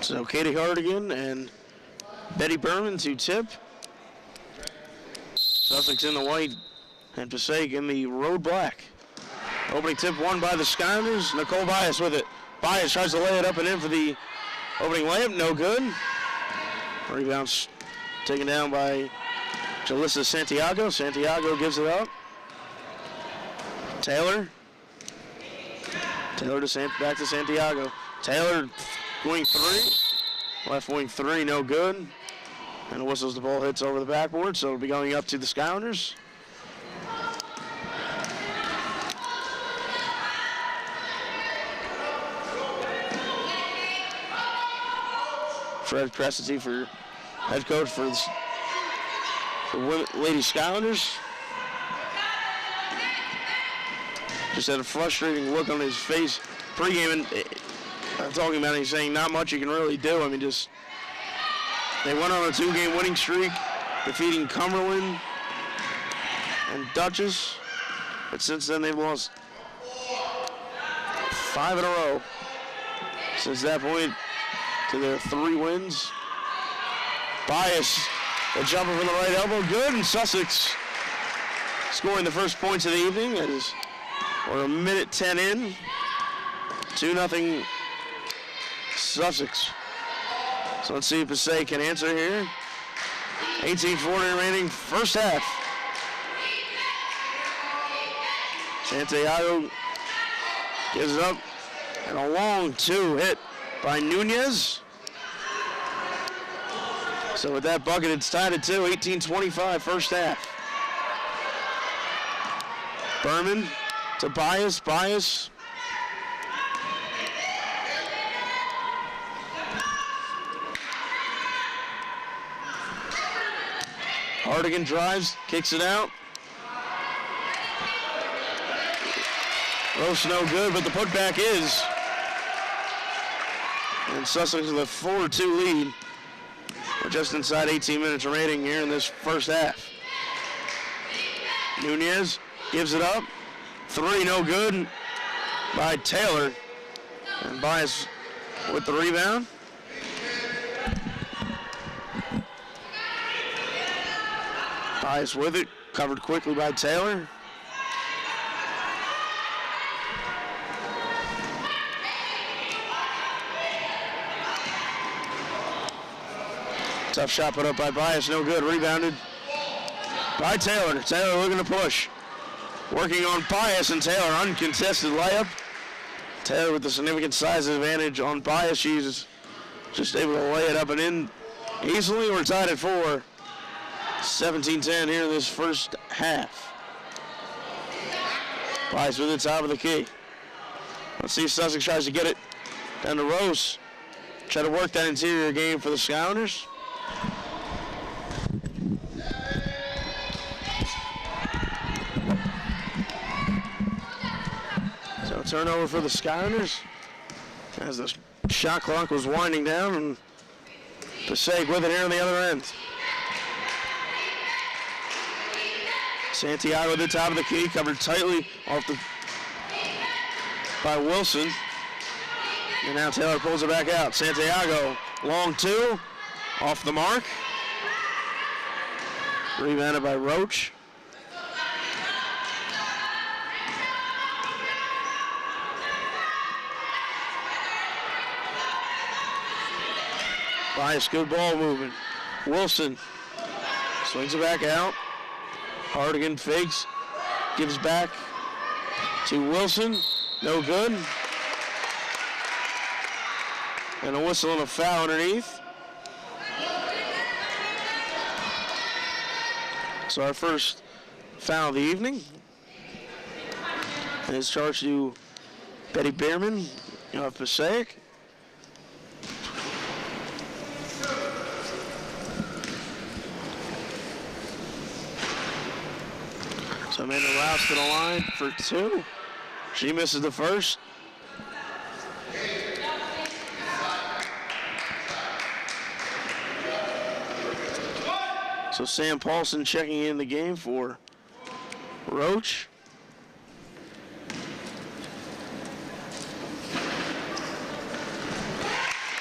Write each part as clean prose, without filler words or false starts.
So Katie Hartigan and Betty Berman to tip. Sussex in the white and Passaic in the road black. Opening tip won by the Skylanders. Nicole Bias with it. Bias tries to lay it up and in for the opening layup. No good. Rebounds taken down by Jalissa Santiago. Santiago gives it up. Taylor. Taylor back to Santiago. Taylor wing three. Left wing three, no good. And whistles the ball hits over the backboard, so it'll be going up to the Scounders. Fred Prestity for head coach for the Lady Scounders. Just had a frustrating look on his face pregame, and I'm talking about it, he's saying not much you can really do. I mean, just they went on a 2-game winning streak, defeating Cumberland and Dutchess, but since then they've lost 5 in a row. Since that point to their 3 wins. Bias, a jumper from the right elbow, good, and Sussex scoring the first points of the evening as we're a minute 10 in. 2-0 Sussex. So let's see if Passaic can answer here. 18:40 remaining, first half. Santiago gives it up, and a long 2 hit by Nunez. So with that bucket, it's tied at 2, 18:25, first half. Berman to Bias. Bias. Hartigan drives, kicks it out. Roast no good, but the putback is. And Sussex with a 4-2 lead. We're just inside 18 minutes remaining here in this first half. Nunez gives it up. 3, no good by Taylor. And Bias with the rebound. Bias with it, covered quickly by Taylor. Tough shot put up by Bias, no good. Rebounded by Taylor. Taylor looking to push. Working on Bias, and Taylor uncontested layup. Taylor with the significant size advantage on Bias. She's just able to lay it up and in easily. We're tied at 4. 17-10 here in this first half. Bias with the top of the key. Let's see if Sussex tries to get it down to Rose. Try to work that interior game for the Scounders. So turnover for the Scounders as the shot clock was winding down, and Passaic with it here on the other end. Santiago at the top of the key, covered tightly by Wilson. And now Taylor pulls it back out. Santiago, long 2, off the mark. Rebounded by Roach. Bias, good ball movement. Wilson swings it back out. Hartigan fakes, gives back to Wilson, no good. And a whistle and a foul underneath. So our first foul of the evening. And it's charged to Betty Behrman of Passaic. So Amanda Rouse to the line for 2. She misses the first. So Sam Paulson checking in the game for Roach.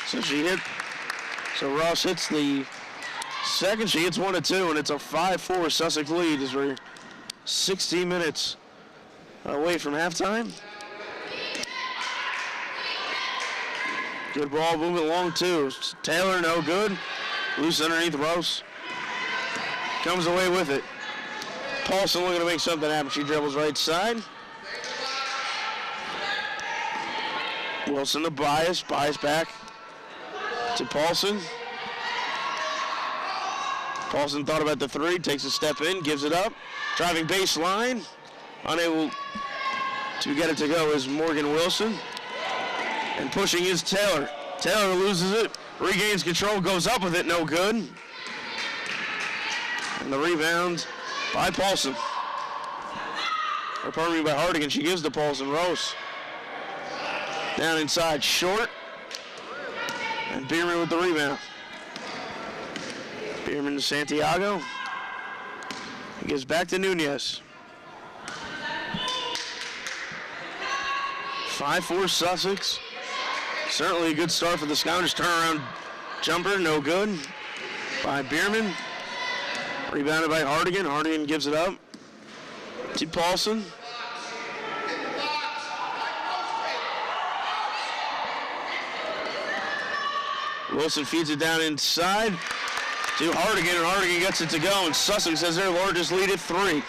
So Ross hits the second. She hits 1 of 2, and it's a 5-4 Sussex lead as we're 16 minutes away from halftime. Good ball movement long two. Taylor, no good. Loose underneath Rose. Comes away with it. Paulson looking to make something happen. She dribbles right side. Wilson to Bias. Bias back to Paulson. Paulson thought about the three. Takes a step in. Gives it up. Driving baseline. Unable to get it to go is Morgan Wilson. And pushing is Taylor. Taylor loses it. Regains control. Goes up with it. No good. And the rebound by Paulson. Or pardon me, by Hartigan. She gives to Paulson. Rose. Down inside. Short. And Bierman with the rebound. Bierman to Santiago. He gives back to Nunez. 5-4 Sussex. Certainly a good start for the Scoundrels. Turnaround jumper, no good by Bierman. Rebounded by Hartigan. Hartigan gives it up to Paulson. Wilson feeds it down inside to Hartigan, and Hartigan gets it to go, and Sussex has their largest lead at 3.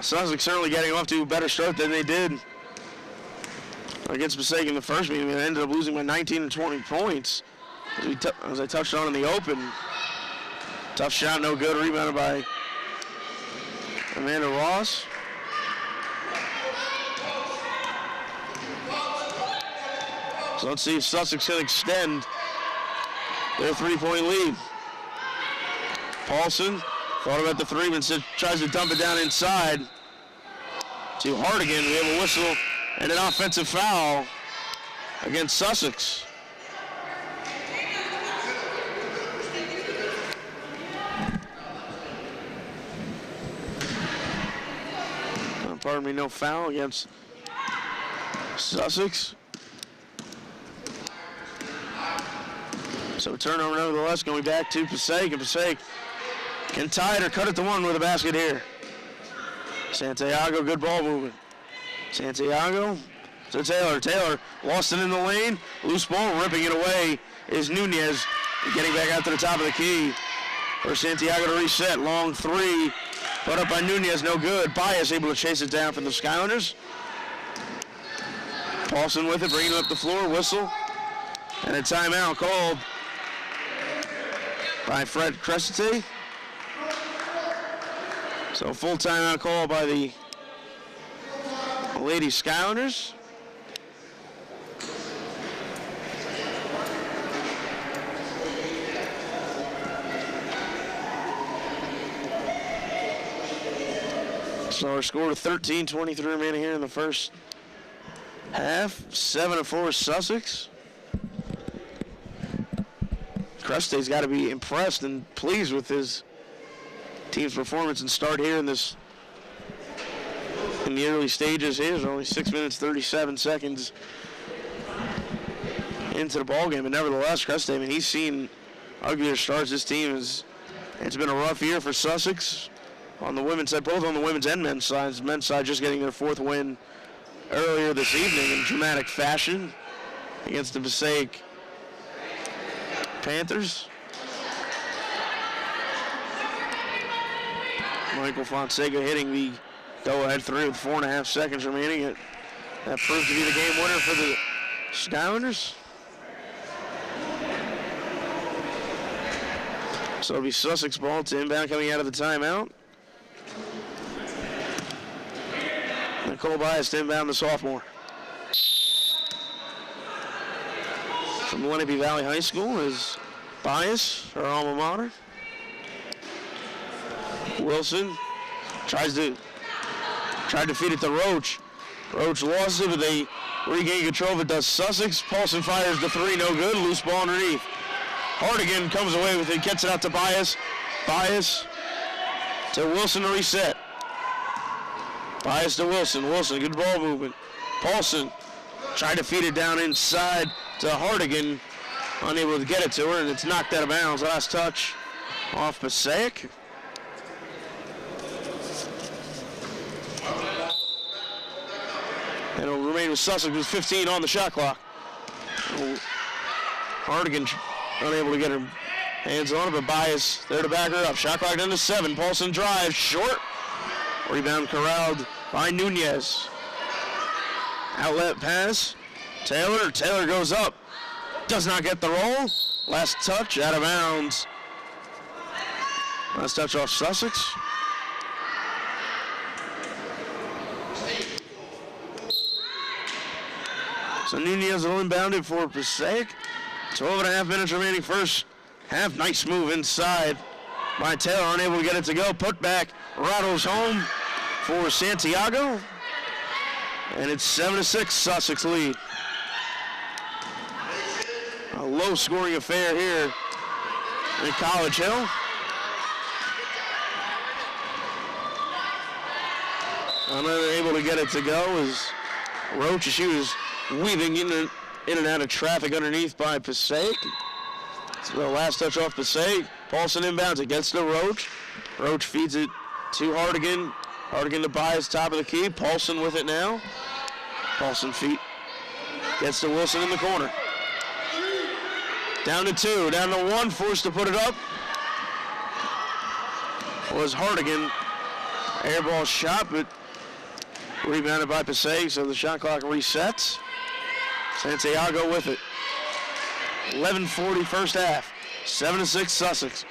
Sussex certainly getting off to a better start than they did against Passaic in the first meeting. They ended up losing by 19 and 20 points. As I touched on in the open. Tough shot, no good. Rebounded by Amanda Ross. So let's see if Sussex can extend their 3-point lead. Paulson thought about the three, but tries to dump it down inside to Hartigan. We have a whistle and an offensive foul against Sussex. Pardon me, no foul against Sussex. So turnover nevertheless, going back to Passaic, and Passaic can tie it or cut it to 1 with a basket here. Santiago, good ball movement. Santiago to Taylor. Taylor lost it in the lane. Loose ball, ripping it away is Nunez. Getting back out to the top of the key for Santiago to reset. Long three, put up by Nunez, no good. Bias able to chase it down for the Scoundrels. Paulson with it, bringing it up the floor, whistle. And a timeout called by Fred Crescente. So full timeout call by the Lady Scoundrels. So our score of 13-23 remaining here in the first half. 7-4 Sussex. Crescente's got to be impressed and pleased with his team's performance and start here in the early stages. Here's only 6 minutes 37 seconds into the ball game, but nevertheless, Crescente, I mean, he's seen uglier starts. This team it's been a rough year for Sussex on the women's side, both on the women's and men's sides. The men's side just getting their 4th win earlier this evening in dramatic fashion against the Passaic Panthers. Michael Fonseca hitting the go-ahead three with 4.5 seconds remaining. That proved to be the game winner for the Scoundrels. So it'll be Sussex ball to inbound coming out of the timeout. Nicole Bias to inbound, the sophomore. From Lenape Valley High School is Bias, her alma mater. Wilson tried to feed it to Roach. Roach lost it, but they regain control of it. Does Sussex. Paulson fires the three, no good. Loose ball underneath. Hartigan comes away with it, gets it out to Bias. Bias to Wilson to reset. Bias to Wilson. Wilson, good ball movement. Paulson tried to feed it down inside to Hartigan. unable to get it to her, and it's knocked out of bounds. Last touch off Passaic. And it'll remain with Sussex with 15 on the shot clock. Hartigan unable to get her hands on it, but Bias there to back her up. Shot clock down to 7. Paulson drives short. Rebound corralled by Nunez. Outlet pass. Taylor. Taylor goes up. Does not get the roll. Last touch out of bounds. Last touch off Sussex. So Nunez will inbound it for Passaic. 12.5 minutes remaining first half. Nice move inside by Taylor. Unable to get it to go. Put back. Rattles home for Santiago. And it's 7-6 Sussex lead. A low scoring affair here in College Hill. Unable to get it to go is Roach. She was weaving in and out of traffic underneath by Passaic. So the last touch off Passaic. Paulson inbounds it, gets to Roach. Roach feeds it to Hartigan. Hartigan to Bias, top of the key. Paulson with it now. Paulson feet. Gets to Wilson in the corner. Down to 2, down to 1, forced to put it up. Was Hartigan. Airball shot, but rebounded by Passaic, so the shot clock resets. Santiago with it. 11:40 first half. 7-6 Sussex.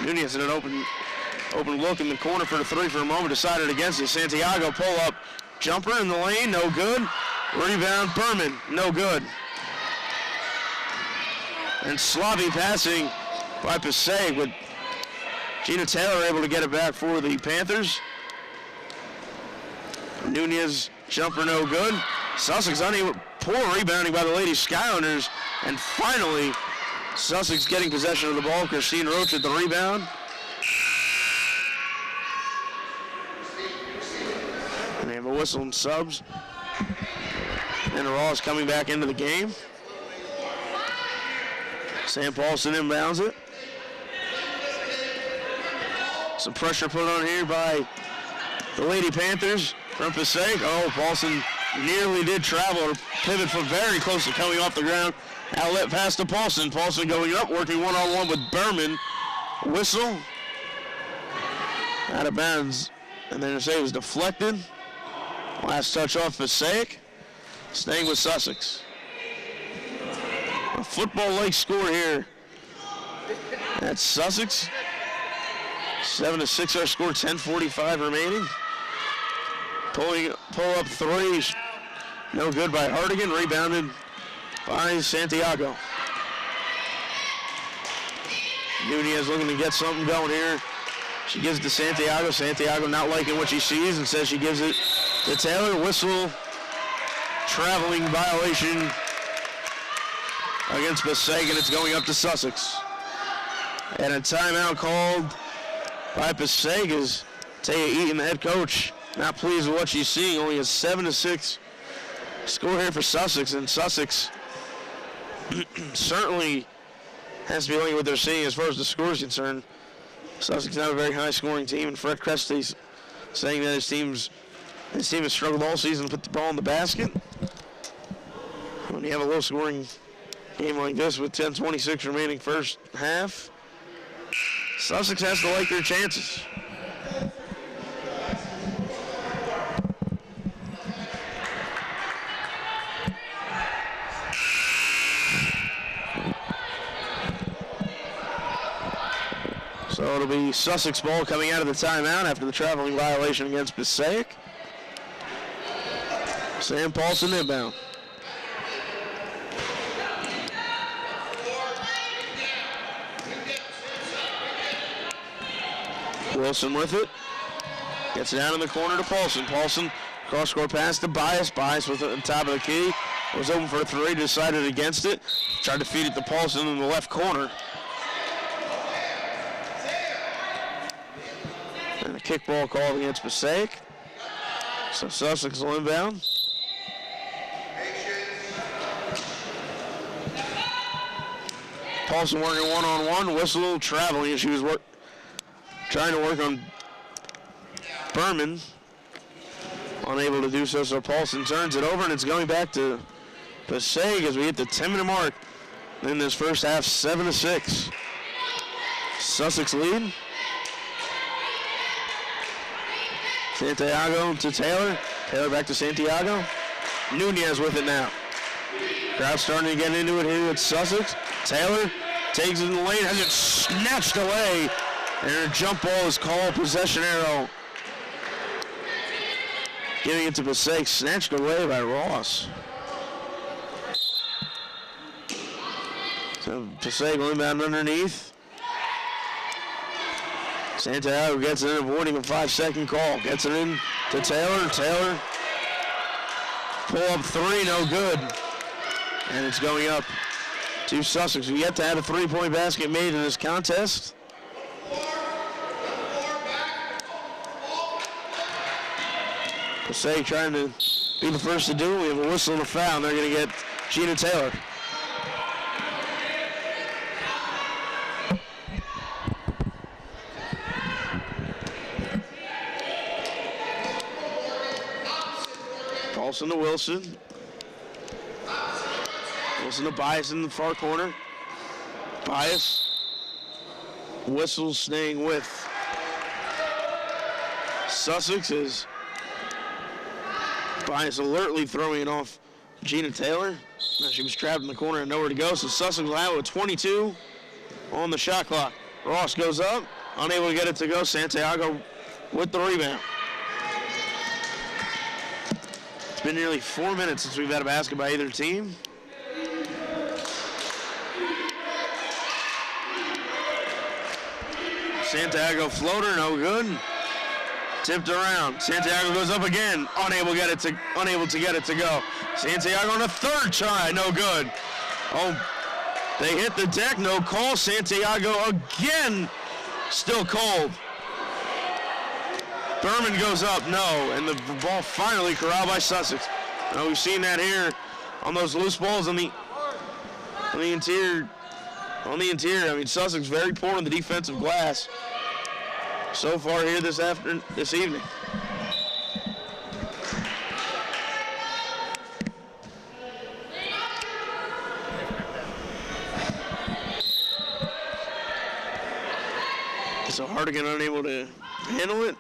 Nunez in an open look in the corner for the 3 for a moment, decided against it. Santiago pull up jumper in the lane, no good. Rebound Berman, no good. And sloppy passing by Passaic, with Gina Taylor able to get it back for the Panthers. Nunez jumper no good. Sussex unable, poor rebounding by the Lady Skylanders, and finally Sussex getting possession of the ball. Christine Roach at the rebound. And they have a whistle and subs. And Ross coming back into the game. Sam Paulson inbounds it. Some pressure put on here by the Lady Panthers from Passaic. Oh, Paulson nearly did travel. Her pivot foot very close to coming off the ground. Outlet pass to Paulson. Paulson going up, working one-on-one with Berman. Whistle. Out of bounds. And then it was deflected. Last touch off Passaic. Staying with Sussex. A football-like score here. That's Sussex. 7-6 our score, 10:45 remaining. Pull up 3. No good by Hartigan. Rebounded by Santiago. Nunez looking to get something going here. She gives it to Santiago. Santiago not liking what she sees and says she gives it to Taylor. Whistle. Traveling violation against Passaic, and it's going up to Sussex. And a timeout called by Passaic is Taya Eaton, the head coach, not pleased with what she's seeing. Only a 7-6 score here for Sussex, and Sussex certainly has to be liking what they're seeing as far as the score is concerned. Sussex not a very high-scoring team, and Fred Cresty's saying that his team has struggled all season to put the ball in the basket. When you have a low-scoring game like this with 10:26 remaining first half, Sussex has to like their chances. So it'll be Sussex ball coming out of the timeout after the traveling violation against Passaic. Sam Paulson inbound. Wilson with it. Gets it down in the corner to Paulson. Paulson, cross-court pass to Bias. Bias with it on top of the key. Was open for a 3, decided against it. Tried to feed it to Paulson in the left corner. And a kickball called against Passaic. So Sussex will inbound. Paulson working one-on-one. Whistle traveling as she was trying to work on Berman. Unable to do so, so Paulson turns it over, and it's going back to Passaic as we hit the 10-minute mark in this first half, 7-6. Sussex lead. Santiago to Taylor. Taylor back to Santiago. Nunez with it now. Crowd starting to get into it here at Sussex. Taylor takes it in the lane, has it snatched away, and her jump ball is called. Possession arrow. Giving it to Passaic, snatched away by Ross. So Passaic will inbound underneath. Santiago gets it in, avoiding a 5-second call. Gets it in to Taylor. Taylor, pull up three, no good. And it's going up to Sussex. We yet to have a three-point basket made in this contest. Passaic trying to be the first to do it. We have a whistle and a foul, and they're going to get Gina Taylor. Paulson to Wilson. Wilson to Bias in the far corner. Bias. Whistle staying with Sussex is Bias alertly throwing it off Gina Taylor. Now she was trapped in the corner and nowhere to go, so Sussex will have with 22 on the shot clock. Ross goes up, unable to get it to go. Santiago with the rebound. It's been nearly 4 minutes since we've had a basket by either team. Santiago floater, no good. Tipped around. Santiago goes up again, unable to get it to go. Santiago on a third try, no good. Oh, they hit the deck, no call. Santiago again, still cold. Berman goes up, no, and the ball finally corralled by Sussex. Now we've seen that here on those loose balls on the interior. I mean, Sussex very poor on the defensive glass so far here this evening. So Hartigan unable to handle it.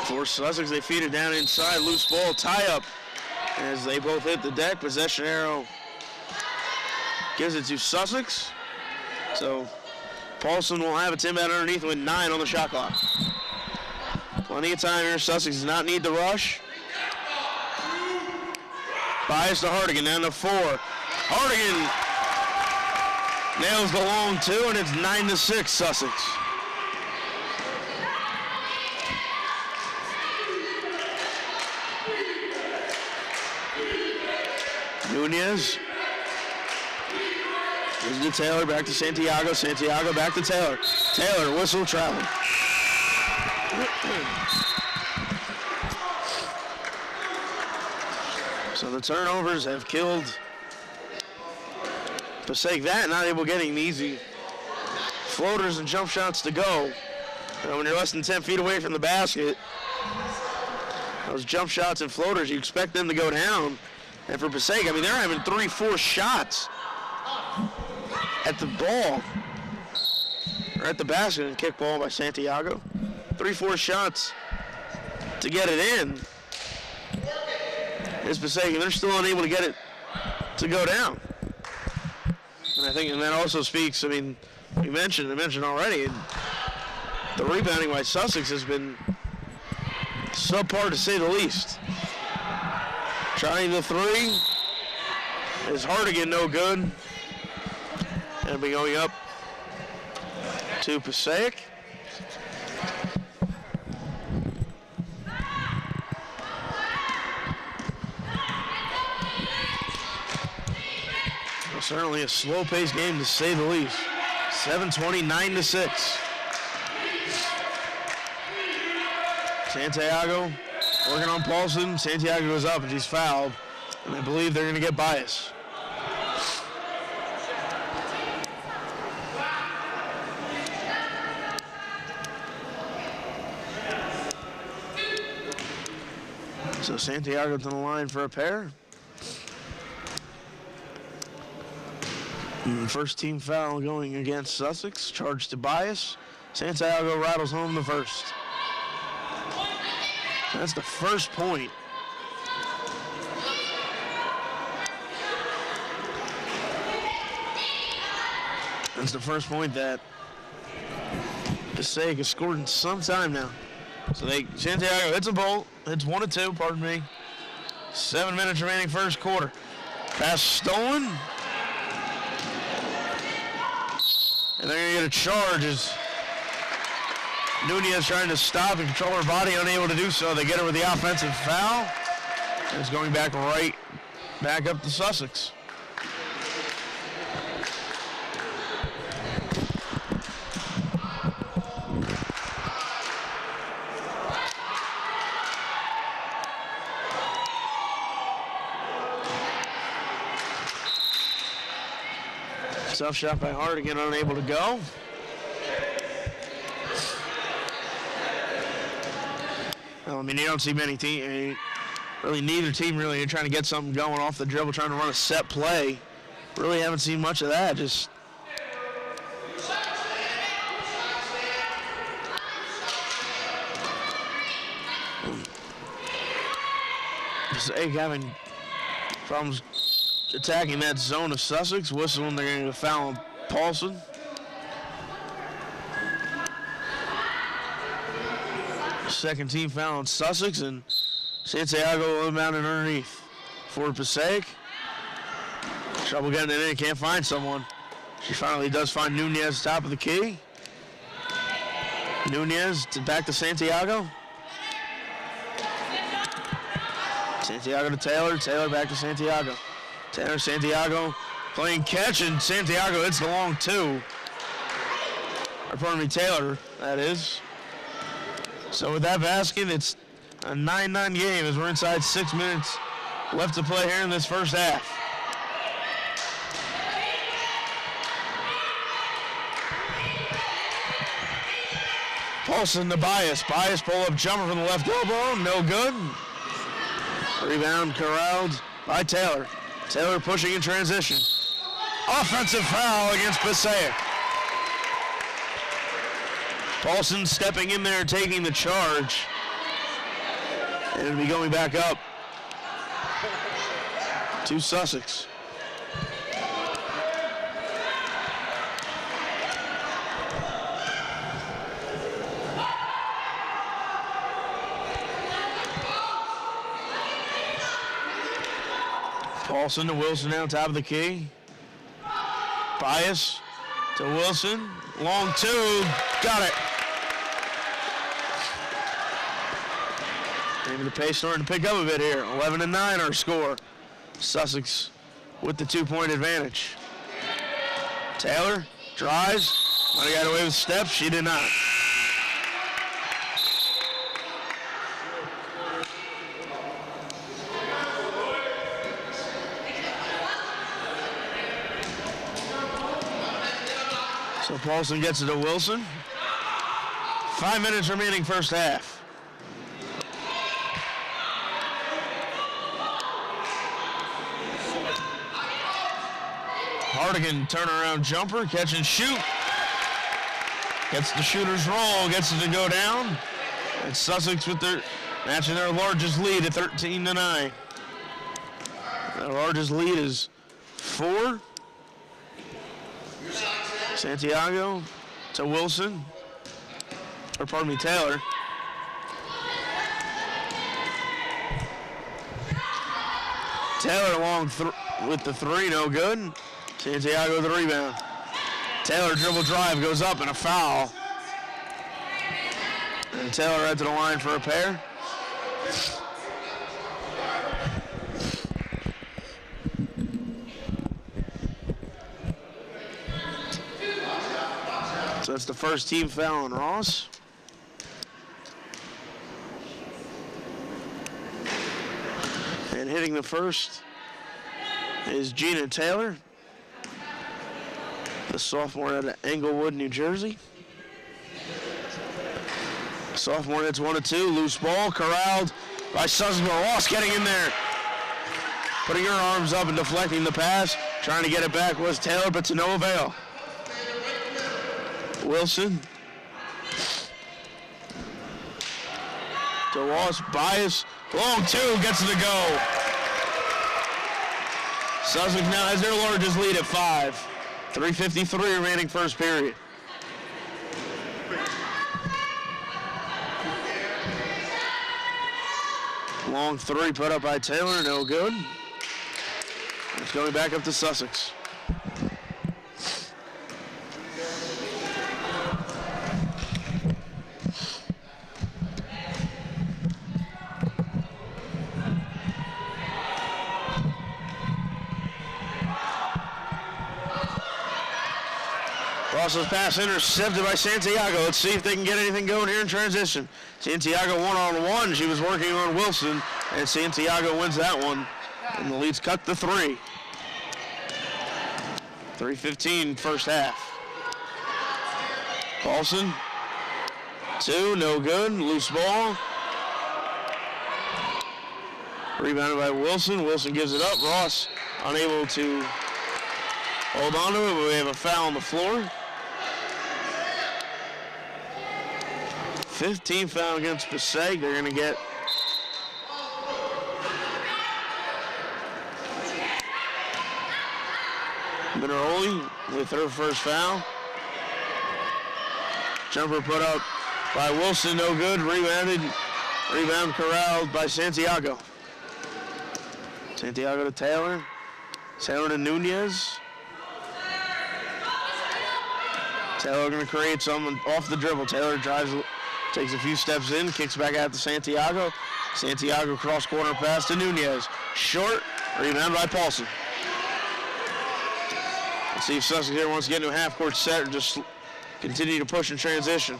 For Sussex, they feed it down inside. Loose ball, tie up as they both hit the deck. Possession arrow gives it to Sussex. So Paulson will have it inbound underneath with 9 on the shot clock. Plenty of time here. Sussex does not need to rush. Bias to Hartigan, down to 4. Hartigan nails the long two, and it's 9-6 Sussex. Nunez. Gives it to Taylor, back to Santiago. Santiago back to Taylor. Taylor, whistle traveling. So the turnovers have killed Passaic. That not able getting easy floaters and jump shots to go. You know, when you're less than 10 feet away from the basket, those jump shots and floaters, you expect them to go down. And for Passaic, I mean, they're having 3-4 shots at the ball, or at the basket, and kick ball by Santiago. 3-4 shots to get it in. It's Passaic, and they're still unable to get it to go down. And I think, and that also speaks, I mean, I mentioned already, the rebounding by Sussex has been subpar to say the least. Trying the three is Hartigan, no good. And be going up to Passaic. Well, certainly a slow-paced game to say the least. 7:20, 9-6. Santiago working on Paulson. Santiago goes up and she's fouled. And I believe they're going to get Bias. So Santiago to the line for a pair. And first team foul going against Sussex. Charge to Bias. Santiago rattles home the first. That's the first point. That's the first point that Passaic has scored in some time now. So Santiago hits a bolt. It's 1-2, pardon me. 7 minutes remaining first quarter. Pass stolen. And they're going to get a charge as Nunez trying to stop and control her body, unable to do so. They get her with the offensive foul. And it's going back up to Sussex. Tough shot by Hartigan, unable to go. Well, I mean, you don't see many teams, really neither team really trying to get something going off the dribble, trying to run a set play. Really haven't seen much of that. Just having problems attacking that zone of Sussex. Whistling, they're going to foul on Paulson. Second team foul on Sussex, and Santiago inbounded underneath for Passaic. Trouble getting it in, can't find someone. She finally does find Nunez top of the key. Nunez back to Santiago. Santiago to Taylor, Taylor back to Santiago. Santiago playing catch, and Santiago hits the long two. Or pardon me, Taylor, that is. So with that basket, it's a 9-9 game as we're inside 6 minutes left to play here in this first half. Paulson to Bias. Bias pull-up jumper from the left elbow, no good. Rebound corralled by Taylor. Taylor pushing in transition. Offensive foul against Passaic. Paulson stepping in there, taking the charge. And it'll be going back up to Sussex. Paulson to Wilson now, top of the key. Bias to Wilson. Long two. Got it. Maybe the pace starting to pick up a bit here. 11-9 our score. Sussex with the 2-point advantage. Taylor drives. Might have got away with steps. She did not. So Paulson gets it to Wilson. 5 minutes remaining first half. Hartigan turnaround jumper, catch and shoot. Gets the shooter's roll, gets it to go down. And Sussex with matching their largest lead at 13-9. Their largest lead is 4. Santiago to Wilson, or pardon me, Taylor. Taylor along with the 3, no good. Santiago with the rebound. Taylor dribble drive, goes up, and a foul. And Taylor right to the line for a pair. So that's the first team foul on Ross. And hitting the first is Gina Taylor, the sophomore out of Englewood, New Jersey. Sophomore hits 1-2, loose ball, corralled by Sussex. Ross getting in there. Putting her arms up and deflecting the pass. Trying to get it back was Taylor, but to no avail. Wilson. To Ross. Bias. Long two. Gets it to go. Sussex now has their largest lead at 5. 3:53 remaining first period. Long three put up by Taylor, no good. It's going back up to Sussex. Ross's pass intercepted by Santiago. Let's see if they can get anything going here in transition. Santiago one-on-one. She was working on Wilson, and Santiago wins that one. And the lead's cut to 3. 3:15 first half. Paulson. 2, no good. Loose ball. Rebounded by Wilson. Wilson gives it up. Ross unable to hold on to it, but we have a foul on the floor. 15 foul against Passaic. They're going to get Mineroli with her first foul. Jumper put up by Wilson, no good. Rebound corralled by Santiago. Santiago to Taylor. Taylor to Nunez. Taylor going to create something off the dribble. Taylor drives, takes a few steps in, kicks back out to Santiago. Santiago cross corner pass to Nunez. Short, rebound by Paulson. Let's see if Sussex here wants to get into a half-court set or just continue to push in transition.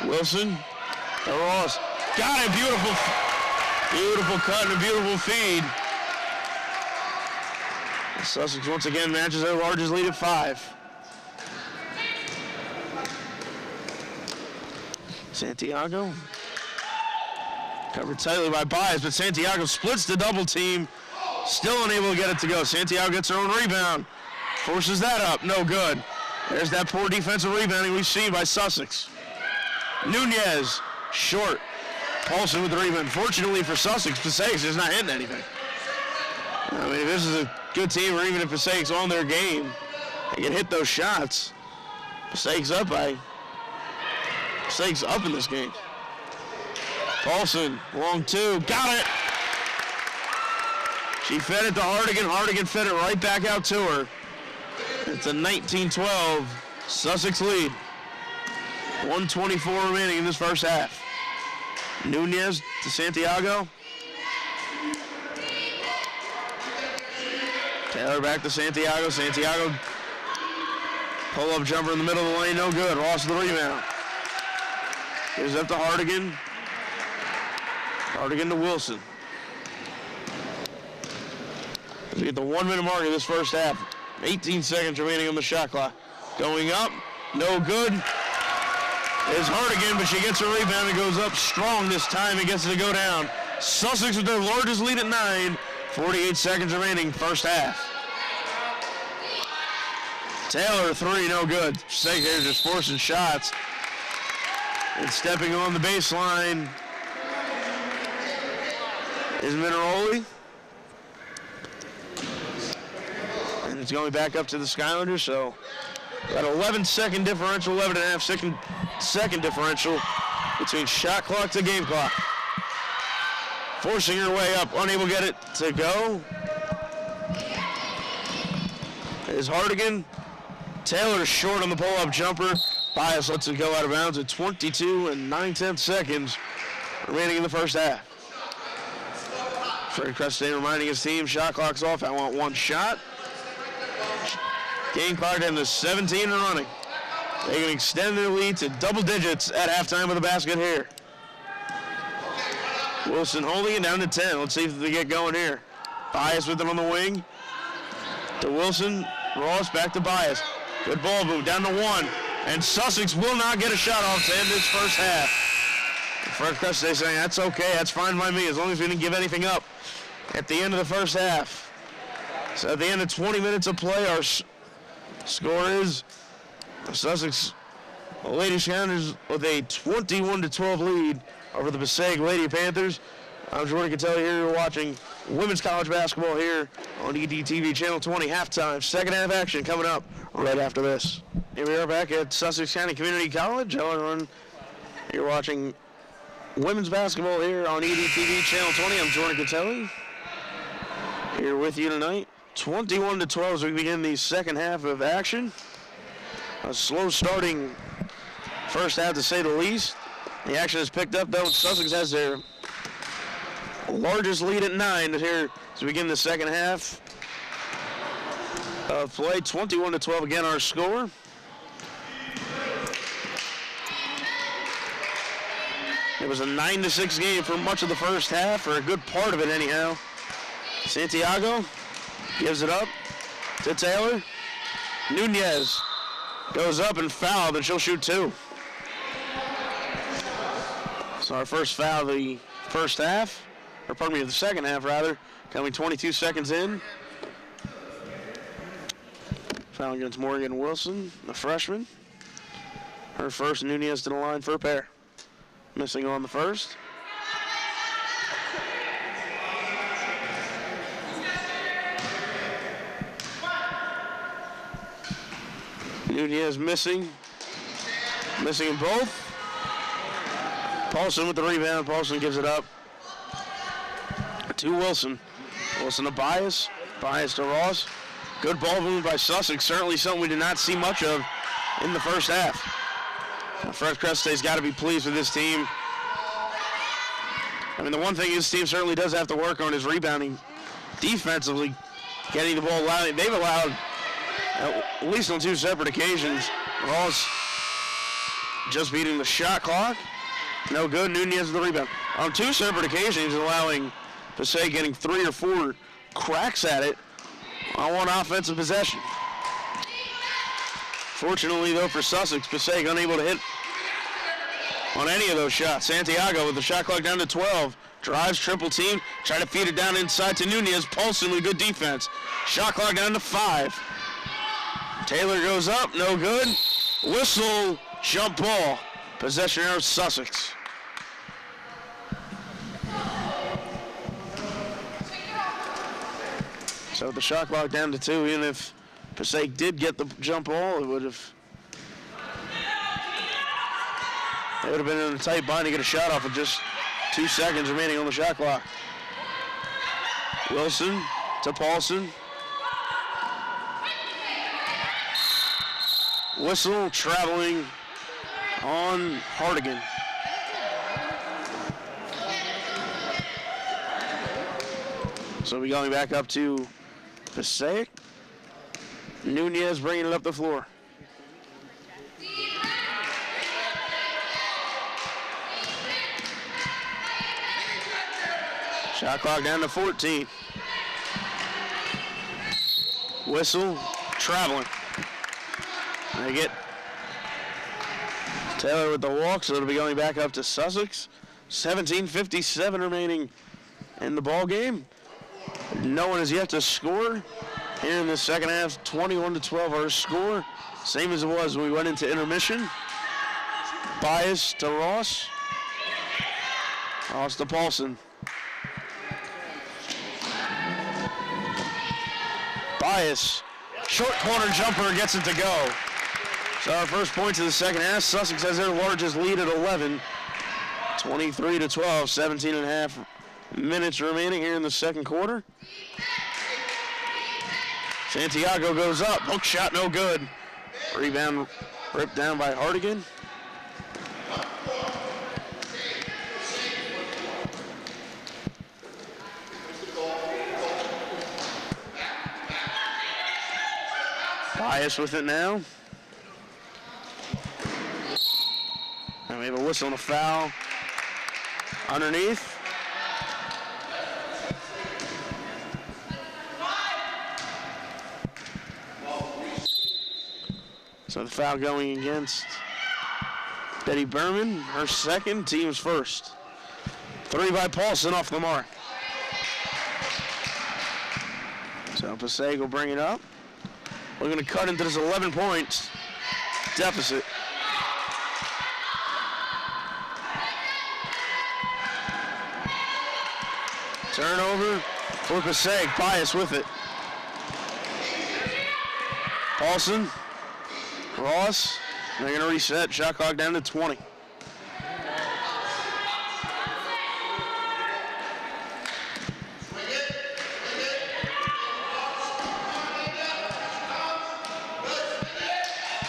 Wilson, to Ross. Got it, beautiful cut and a beautiful feed. And Sussex once again matches their largest lead at 5. Santiago. Covered tightly by Bias, but Santiago splits the double team. Still unable to get it to go. Santiago gets her own rebound. Forces that up. No good. There's that poor defensive rebounding we've seen by Sussex. Nunez. Short. Paulson with the rebound. Fortunately for Sussex, Passaic is not hitting anything. I mean, if this is a good team, or even if Passaic's on their game, they can hit those shots. Passaic's up in this game. Paulson, long two, got it. She fed it to Hartigan. Hartigan fed it right back out to her. It's a 19-12 Sussex lead. 1:24 remaining in this first half. Nunez to Santiago. Taylor back to Santiago. Santiago, pull-up jumper in the middle of the lane, no good. Ross with the rebound. Gives up to Hartigan. Hartigan to Wilson. We get the 1-minute mark of this first half. 18 seconds remaining on the shot clock. Going up, no good. Is Hartigan, but she gets a rebound and goes up strong this time and gets it to go down. Sussex with their largest lead at 9. 48 seconds remaining, first half. Taylor, 3, no good. Passaic here just forcing shots. And stepping on the baseline is Mineroli. And it's going back up to the Skylanders, so about 11-second differential, 11.5-second differential between shot clock to game clock. Forcing her way up, unable to get it to go is Hartigan. Taylor short on the pull-up jumper. Bias lets it go out of bounds at 22 and 9/10 seconds remaining in the first half. Fred Crestane reminding his team, shot clock's off. I want one shot. Game clock down to 17 and running. They can extend their lead to double digits at halftime with a basket here. Wilson holding it down to 10. Let's see if they get going here. Bias with them on the wing. To Wilson. Ross back to Bias. Good ball move down to 1. And Sussex will not get a shot off to end this first half. Fred Crestay saying, that's okay, that's fine by me, as long as we didn't give anything up at the end of the first half. So at the end of 20 minutes of play, our score is Sussex Lady Scoundrels with a 21-12 lead over the Passaic Lady Panthers. I'm Jordan Catelli here. You're watching women's college basketball here on EDTV Channel 20. Halftime, second half action coming up right after this. Here we are back at Sussex County Community College. Hello everyone. You're watching women's basketball here on EDTV Channel 20. I'm Jordan Catelli here with you tonight. 21-12 as we begin the second half of action. A slow starting first half to say the least. The action has picked up though. Sussex has their largest lead at 9 here as we begin the second half of play. 21-12 again our score. It was a 9-6 game for much of the first half, or a good part of it anyhow. Santiago gives it up to Taylor. Nunez goes up and fouled, and she'll shoot 2. So our first foul of the first half, or pardon me, of the second half rather, coming 22 seconds in. Foul against Morgan Wilson, the freshman. Her first. Nunez to the line for a pair. Missing on the first. Nunez missing in both. Paulson with the rebound. Paulson gives it up to Wilson. Wilson to Bias. Bias to Ross. Good ball movement by Sussex. Certainly something we did not see much of in the first half. Fred Crestay's got to be pleased with this team. I mean, the one thing this team certainly does have to work on is rebounding defensively, getting the ball allowed. They've allowed, at least on 2 separate occasions, Ross just beating the shot clock. No good. Nunez with the rebound. On 2 separate occasions, allowing Passaic getting 3 or 4 cracks at it on one offensive possession. Fortunately, though, for Sussex, Passaic unable to hit on any of those shots. Santiago with the shot clock down to 12. Drives, triple team, try to feed it down inside to Nunez. Paulson with good defense. Shot clock down to 5. Taylor goes up, no good. Whistle, jump ball. Possession error, Sussex. So the shot clock down to 2, even if Passaic did get the jump ball, it would have been in a tight bind to get a shot off with just 2 seconds remaining on the shot clock. Wilson to Paulson. Whistle traveling on Hartigan. So we're going back up to Passaic. Nunez bringing it up the floor. Shot clock down to 14. Whistle traveling. They get Taylor with the walk, so it'll be going back up to Sussex. 17:57 remaining in the ball game. No one has yet to score here in the second half. 21-12 our score. Same as it was when we went into intermission. Bias to Ross. Ross to Paulson. Bias. Short corner jumper gets it to go. So our first points of the second half. Sussex has their largest lead at 11. 23-12. 17 and a half minutes remaining here in the second quarter. Santiago goes up. Hook shot no good. Rebound ripped down by Hartigan. Bias with it now. And we have a whistle and a foul underneath. So the foul going against Betty Berman, her second, team's first. 3 by Paulson off the mark. So Passaic will bring it up. We're going to cut into this 11 points deficit. Turnover for Passaic. Pius with it. Paulson, Ross, they're going to reset. Shot clock down to 20.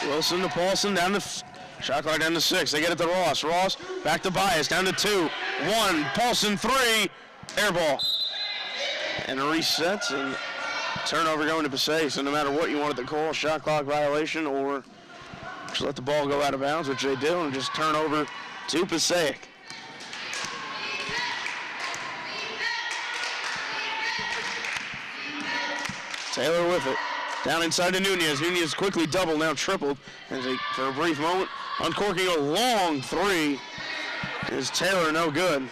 Wilson to Paulson, down to shot clock down to 6. They get it to Ross. Ross back to Bias, down to 2. 1, Paulson 3, air ball. And resets and turnover going to Passaic. So no matter what you wanted to call, shot clock violation or just let the ball go out of bounds, which they do, and just turn over to Passaic. Taylor with it. Down inside to Nunez. Nunez quickly doubled, now tripled. As for a brief moment, uncorking a long 3. Is Taylor no good?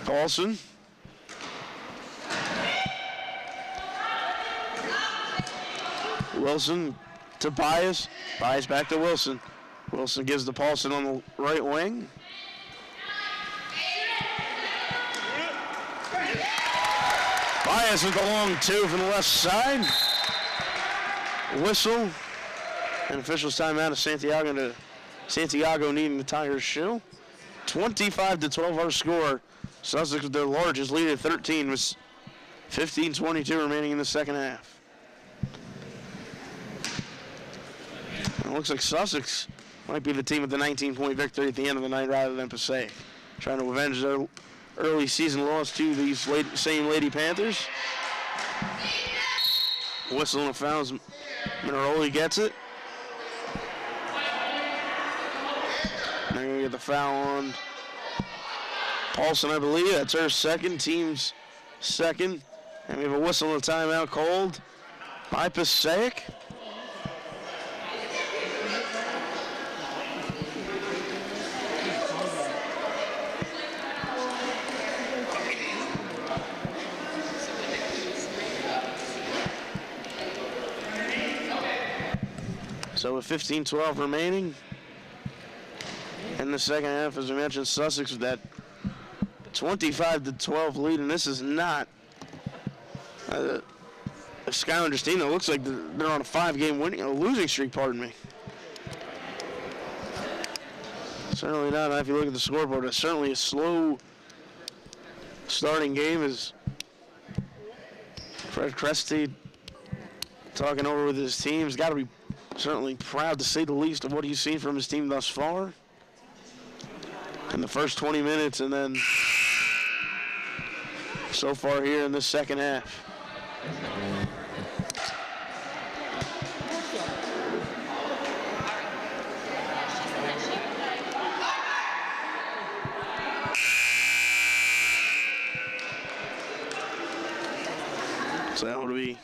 Paulson. Wilson to Bias. Bias back to Wilson. Wilson gives to Paulson on the right wing. Bias with the long 2 from the left side. Whistle. And officials timeout of Santiago needing to tie her shoe. 25-12 our score. Sussex with their largest lead at 13 with 15:22 remaining in the second half. It looks like Sussex might be the team with the 19-point victory at the end of the night rather than Passaic, trying to avenge their early season loss to these same Lady Panthers. Whistle and a foul. Mineroli gets it. They're going to get the foul on Paulson, I believe. That's her second, team's second. And we have a whistle and a timeout called by Passaic. So with 15-12 remaining in the second half, as we mentioned, Sussex with that 25-12 lead, and this is not a Skylanders team that looks like they're on a 5-game losing streak, pardon me. Certainly not. If you look at the scoreboard, it's certainly a slow starting game as Fred Cresty talking over with his team. He's got to be certainly proud, to say the least, of what he's seen from his team thus far in the first 20 minutes and then so far here in the second half. So that would be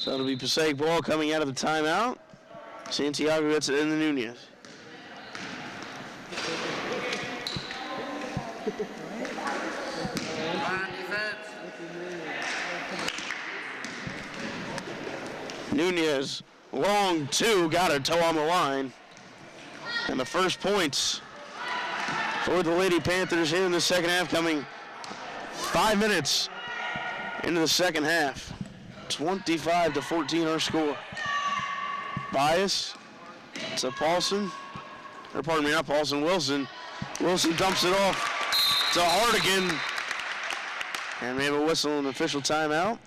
it'll be Passaic ball coming out of the timeout. Santiago gets it in the Nunez. Nunez, long 2, got a toe on the line. And the first points for the Lady Panthers here in the second half, coming 5 minutes into the second half. 25-14 our score. Bias to Paulson, or pardon me, not Paulson, Wilson. Wilson dumps it off to Hartigan. And we have a whistle and official timeout.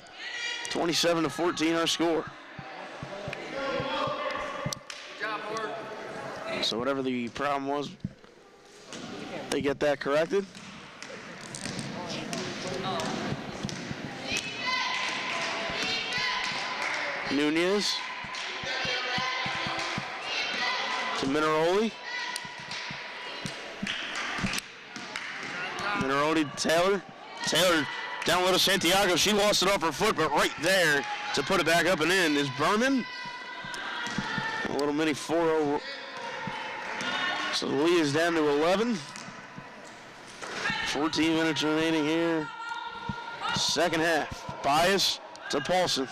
27-14 our score. So whatever the problem was, they get that corrected. Nunez to Mineroli. Mineroni, Taylor. Taylor down a little Santiago. She lost it off her foot, but right there to put it back up and in is Berman. A little mini 4-0. So the lead is down to 11. 14 minutes remaining here. Second half. Bias to Paulson.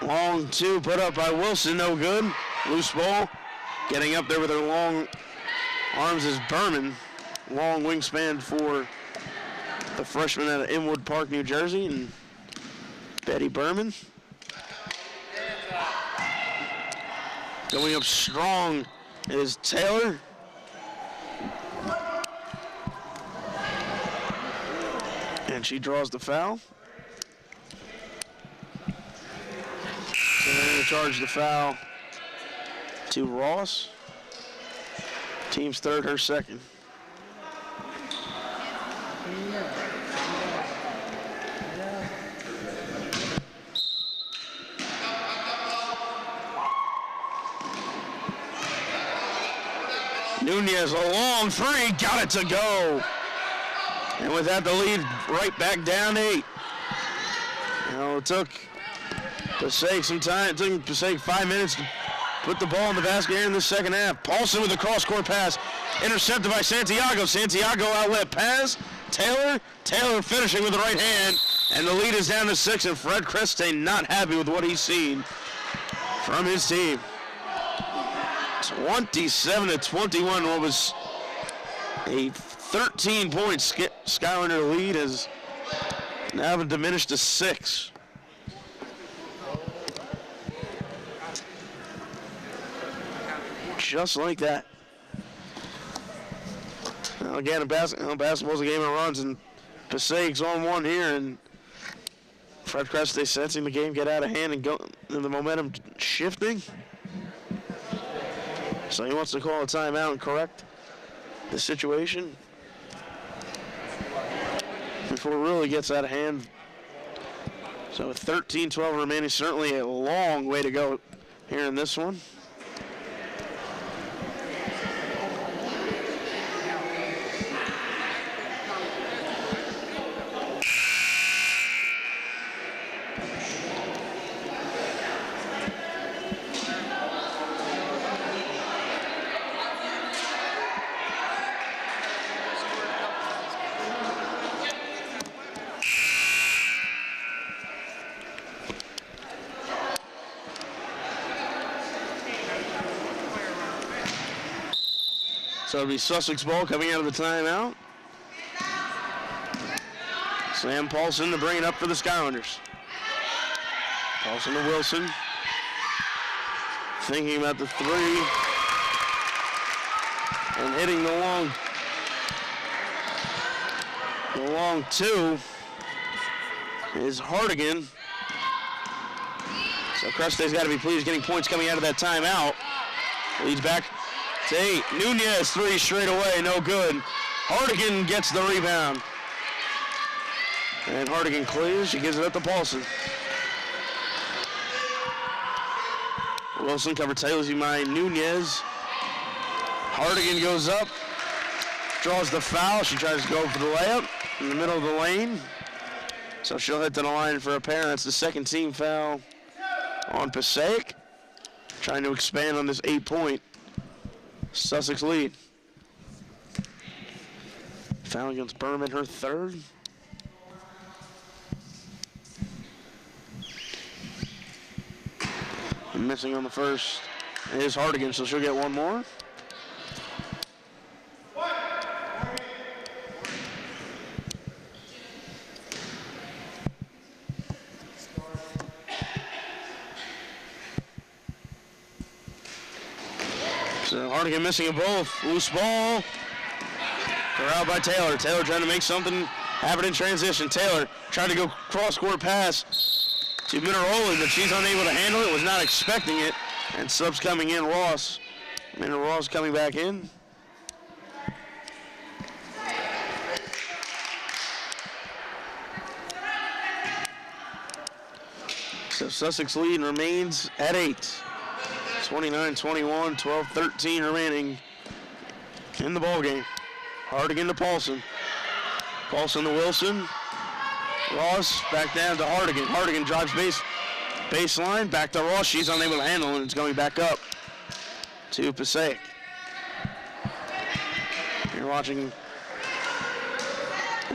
Long two put up by Wilson, no good. Loose ball. Getting up there with her long arms is Berman. Long wingspan for the freshman out of Inwood Park, New Jersey, and Betty Berman. Going up strong is Taylor. And she draws the foul. So they're going to charge the foul to Ross. Team's third, her second. Nunez, a long three, got it to go. And with that, the lead right back down 8. Now it took Passaic some time. It took Passaic 5 minutes to put the ball in the basket here in the second half. Paulson with the cross-court pass, intercepted by Santiago. Santiago outlet pass. Taylor finishing with the right hand, and the lead is down to 6, and Fred Crestane not happy with what he's seen from his team. 27-21, what was a 13-point Skylander lead has now been diminished to 6. Just like that. Now again, basketball's a game of runs, and Passaic's on one here, and Fred Crestane sensing the game get out of hand and the momentum shifting. So he wants to call a timeout and correct the situation before it really gets out of hand. So with 13-12 remaining, certainly a long way to go here in this one. So it'll be Sussex ball coming out of the timeout. Sam Paulson to bring it up for the Skylanders. Paulson to Wilson. Thinking about the three. And hitting the long two is Hartigan. So Crestane's got to be pleased getting points coming out of that timeout. Leads back to 8. Nunez, 3 straight away, no good. Hartigan gets the rebound. And Hartigan clears, she gives it up to Paulson. Wilson covered Taylor's by Nunez. Hartigan goes up, draws the foul. She tries to go for the layup in the middle of the lane. So she'll head to the line for a pair. That's the second team foul on Passaic. Trying to expand on this 8-point Sussex lead. Foul against Berman, her third. And missing on the first is Hartigan, so she'll get one more. So Hartigan missing a both. Loose ball. Corralled by Taylor. Taylor trying to make something happen in transition. Taylor trying to go cross-court pass to Mineroli, but she's unable to handle it, was not expecting it. And subs coming in, Ross. Ross coming back in. So Sussex lead remains at 8. 29-21, 12-13 remaining in the ball game. Hartigan to Paulson. Paulson to Wilson. Ross back down to Hartigan. Hartigan drives baseline, back to Ross. She's unable to handle it, and it's going back up to Passaic. You're watching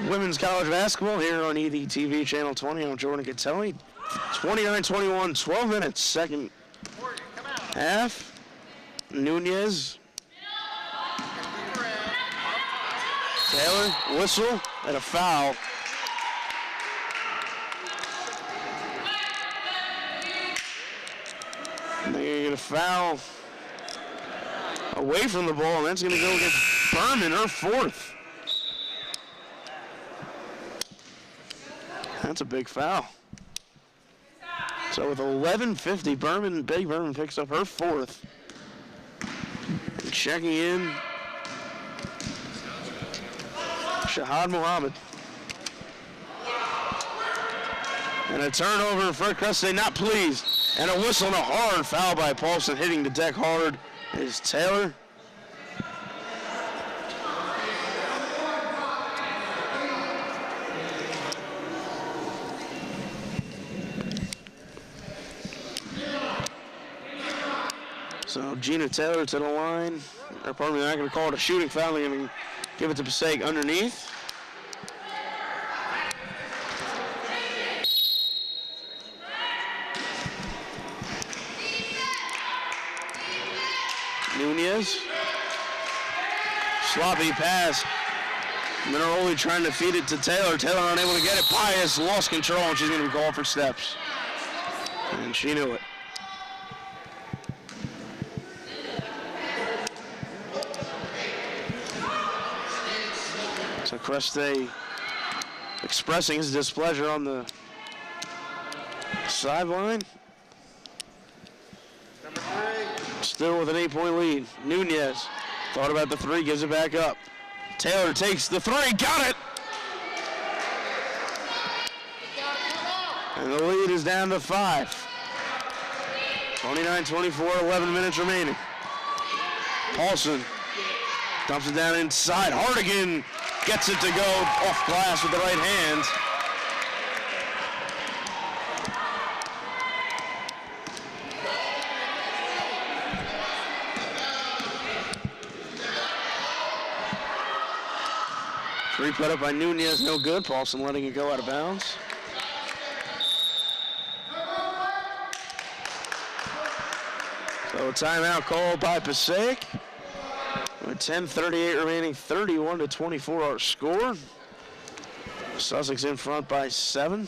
women's college basketball here on EDTV Channel 20. I'm Jordan Catelli. 29-21, 12 minutes, second half. Nunez. Taylor, whistle, and a foul. They're going to get a foul away from the ball, and that's going to go against Berman, her fourth. That's a big foul. So with 11:50, Big Berman picks up her fourth. And checking in, Shahad Muhammad. And a turnover for Cressy, not pleased. And a whistle and a hard foul by Paulson, hitting the deck hard is Taylor. So Gina Taylor to the line. They're probably not going to call it a shooting foul. They're going to give it to Passaic underneath. Nunez. Sloppy pass. Mineroli trying to feed it to Taylor. Taylor unable to get it. Pius lost control, and she's going to be called for steps. And she knew it. So Creste expressing his displeasure on the sideline. Still with an 8-point lead. Nunez thought about the three, gives it back up. Taylor takes the three, got it! And the lead is down to 5. 29-24, 11 minutes remaining. Paulson dumps it down inside. Hartigan gets it to go off glass with the right hand. Three put up by Nunez, no good. Paulson letting it go out of bounds. So a timeout called by Passaic. With 10:38 remaining, 31-24 our score. Sussex in front by 7.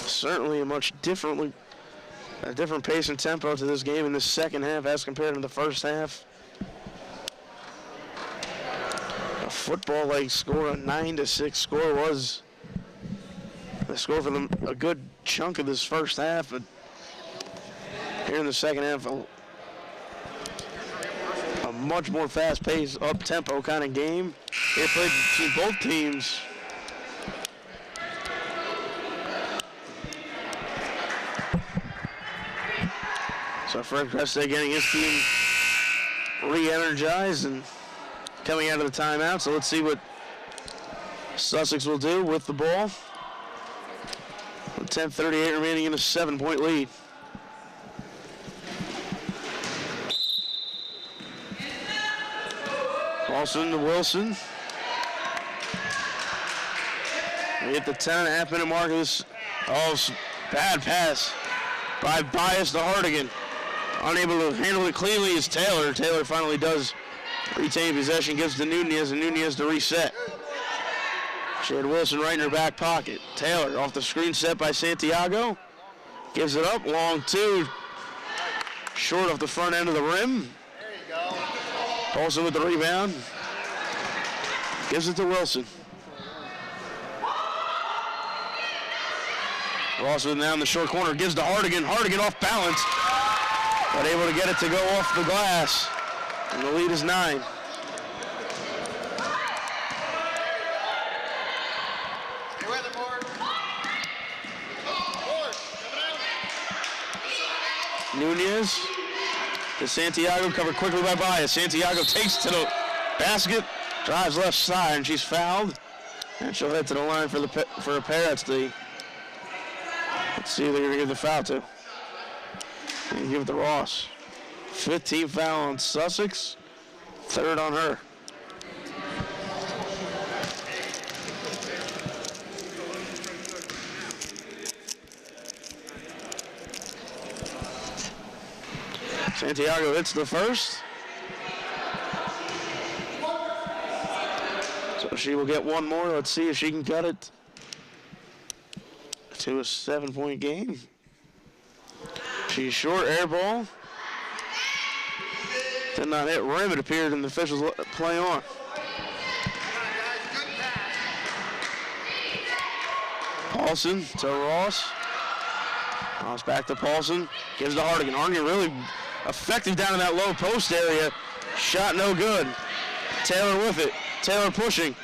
Certainly a much different pace and tempo to this game in the second half as compared to the first half. A football-like score, a 9-6 score was the score for them a good chunk of this first half, but here in the second half, a much more fast-paced, up-tempo kind of game. They played between both teams. So Fred Creste getting his team re-energized and coming out of the timeout. So let's see what Sussex will do with the ball. With 10:38 remaining in a 7-point lead. Paulson to Wilson. We hit the 10.5 minute mark of this. Oh, bad pass by Bias to Hartigan. Unable to handle it cleanly is Taylor. Taylor finally does retain possession, gives to Nunez, and Nunez to reset. She had Wilson right in her back pocket. Taylor off the screen set by Santiago. Gives it up, long two. Short off the front end of the rim. There you go. Paulson with the rebound. Gives it to Wilson. Ross now in the short corner, gives to Hartigan. Hartigan off balance. but able to get it to go off the glass. And the lead is 9. Nunez to Santiago, covered quickly by Bias. Santiago takes to the basket, drives left side, and she's fouled. And she'll head to the line for a pair. That's the, let's see who they're going to give the foul to. And give it to Ross. 15th foul on Sussex, 3rd on her. Santiago hits the first. So she will get one more. Let's see if she can cut it to a 7-point game. She's short, air ball. Did not hit rim, it appeared, and the officials play on. Paulson to Ross. Ross back to Paulson. Gives to Hartigan. Hartigan really effective down in that low post area. Shot no good. Taylor with it. Taylor pushing.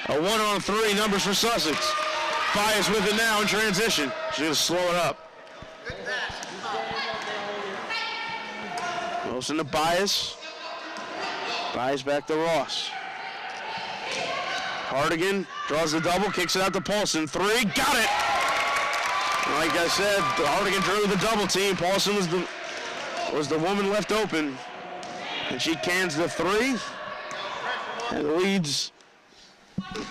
A 1-on-3 numbers for Sussex. Bias with it now in transition. She's going to slow it up. Wilson to Bias. Bias back to Ross. Hartigan draws the double, kicks it out to Paulson. 3, got it! Like I said, Hartigan drew the double team. Paulson was the woman left open. And she cans the 3. And leads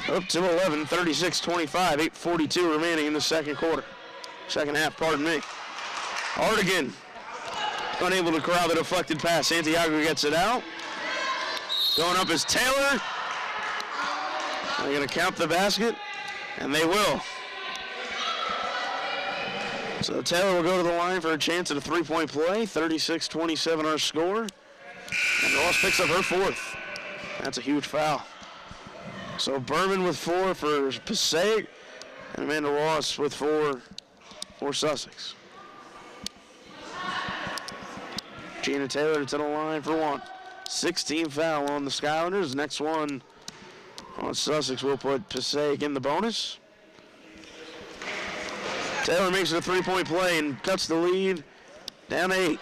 up to 11, 36-25, 8:42 remaining in the second half, pardon me. Hartigan unable to corral the deflected pass. Santiago gets it out. Going up is Taylor. They're going to count the basket, and they will. So Taylor will go to the line for a chance at a 3-point play. 36-27 our score. And Ross picks up her 4th. That's a huge foul. So Berman with 4 for Passaic, and Amanda Ross with 4 for Sussex. Gina Taylor to the line for 1. 16 foul on the Skylanders. Next one on Sussex will put Passaic in the bonus. Taylor makes it a 3-point play and cuts the lead down to 8.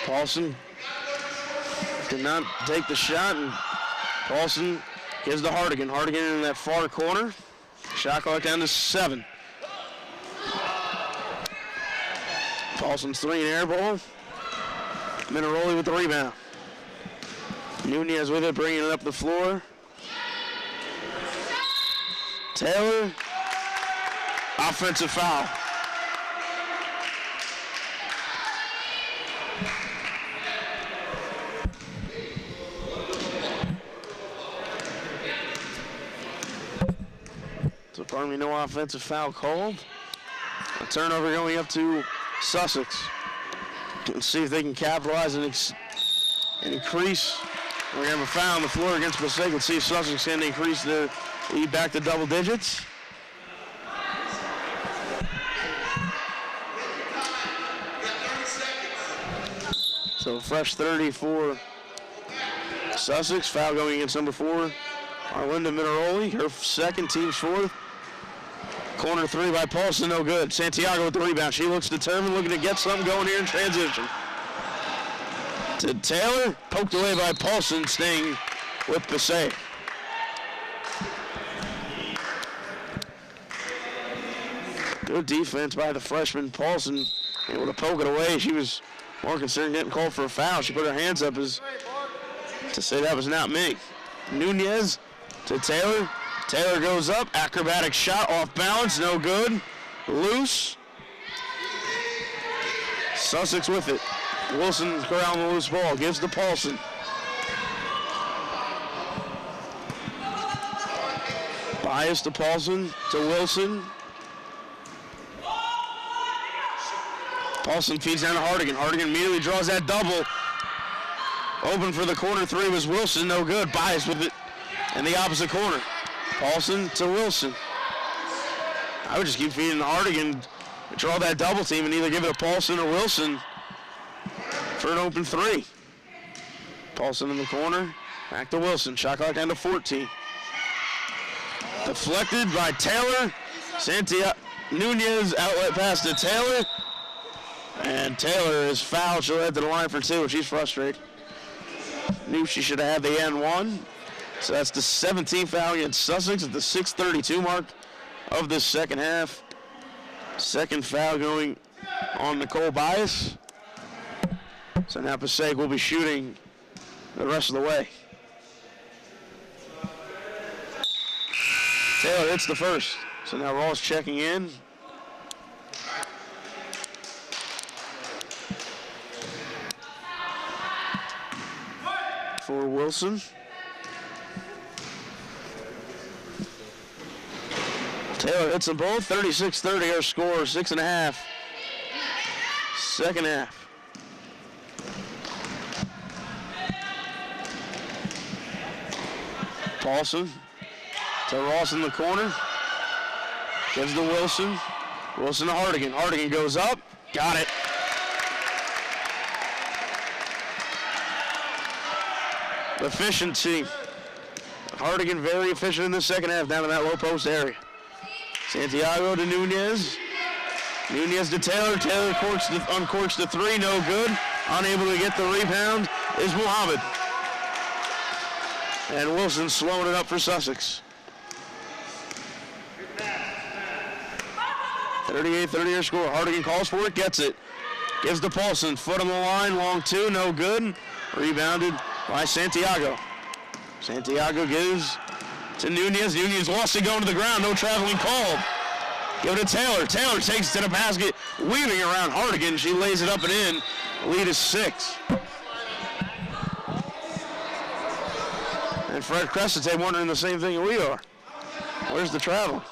Paulson did not take the shot, and Paulson gives to Hartigan. Hartigan in that far corner. Shot clock down to 7. Paulson's 3 and air ball. Minaroli with the rebound. Nunez with it, bringing it up the floor. Taylor, offensive foul. So pardon me, no offensive foul called. A turnover going up to Sussex. Let's see if they can capitalize and increase. We're going to have a foul on the floor against Passaic. Let's see if Sussex can increase their lead back to double digits. So fresh 30 for Sussex. Foul going against number 4, Arlinda Minaroli. Her second, team's 4th. Corner 3 by Paulson, no good. Santiago with the rebound. She looks determined, looking to get something going here in transition. To Taylor, poked away by Paulson, staying with Passaic. Good defense by the freshman Paulson, able to poke it away. She was more concerned getting called for a foul. She put her hands up as to say that was not me. Nunez to Taylor. Taylor goes up, acrobatic shot off balance, no good. Loose. Sussex with it. Wilson around the loose ball, gives to Paulson. Bias to Paulson, to Wilson. Paulson feeds down to Hartigan. Hartigan immediately draws that double. Open for the corner three was Wilson, no good. Bias with it in the opposite corner. Paulson to Wilson. I would just keep feeding Hartigan, draw that double team, and either give it to Paulson or Wilson for an open three. Paulson in the corner, back to Wilson. Shot clock down to 14. Deflected by Taylor. Santiago Nunez outlet pass to Taylor. And Taylor is fouled. She'll head to the line for two. She's frustrated. Knew she should have had the N1. So that's the 17th foul against Sussex at the 6:32 mark of the second half. Second foul going on Nicole Bias. So now Passaic will be shooting the rest of the way. Taylor hits the first. So now Ross checking in. For Wilson. Taylor hits them both. 36-30 our score. 6.5. Second half. Paulson to Ross in the corner. Gives to Wilson. Wilson to Hartigan. Hartigan goes up. Got it. Efficiency. Hartigan very efficient in the second half down in that low post area. Santiago to Nunez. Nunez to Taylor. Taylor uncorks the three. No good. Unable to get the rebound is Muhammad. And Wilson slowing it up for Sussex. 38-30 our score. Hartigan calls for it, gets it. Gives to Paulson. Foot on the line, long two, no good. Rebounded by Santiago. Santiago gives to Nunez. Nunez lost it going to the ground. No traveling called. Give it to Taylor. Taylor takes it to the basket, weaving around Hartigan. She lays it up and in. Lead is 6. And Fred Crescente wondering the same thing we are. Where's the travel?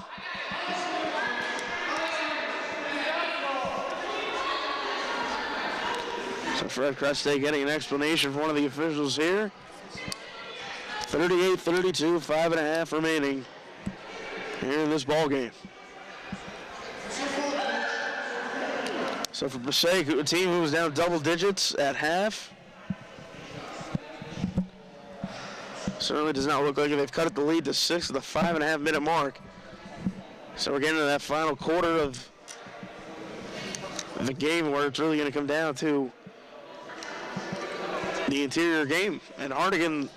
So Fred Crescente getting an explanation from one of the officials here. 38-32, 5.5 remaining here in this ball game. So for Passaic, a team who was down double digits at half. Certainly does not look like it. They've cut the lead to 6 at the 5.5 minute mark. So we're getting to that final quarter of the game where it's really going to come down to the interior game. And Hartigan,